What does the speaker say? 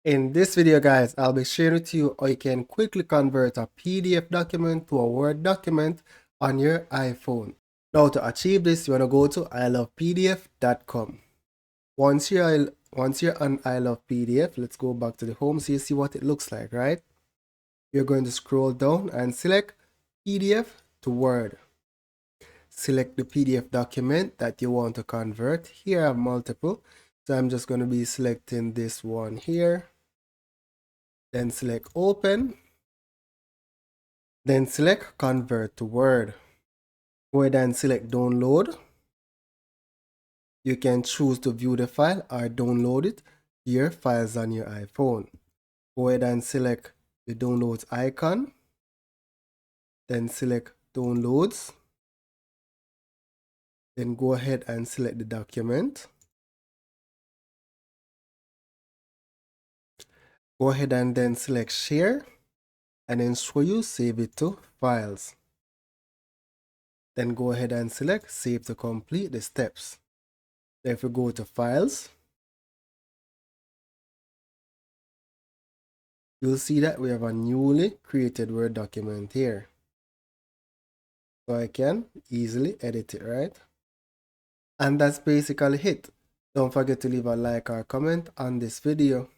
In this video, guys, I'll be sharing with you how you can quickly convert a PDF document to a Word document on your iPhone. Now, to achieve this, you want to go to ilovepdf.com. Once you're on I Love PDF, let's go back to the home so you see what it looks like, right? You're going to scroll down and select PDF to Word. Select the PDF document that you want to convert. Here I have multiple, so I'm just going to be selecting this one here. Then select Open. Then select Convert to Word. Go ahead and select Download. You can choose to view the file or download it to your files on your iPhone. Go ahead and select the Downloads icon. Then select Downloads. Then go ahead and select the document. Go ahead and then select Share. And then show you Save it to Files. Then go ahead and select Save to complete the steps. Then if you go to Files, you'll see that we have a newly created Word document here. So I can easily edit it, right? And that's basically it. Don't forget to leave a like or comment on this video.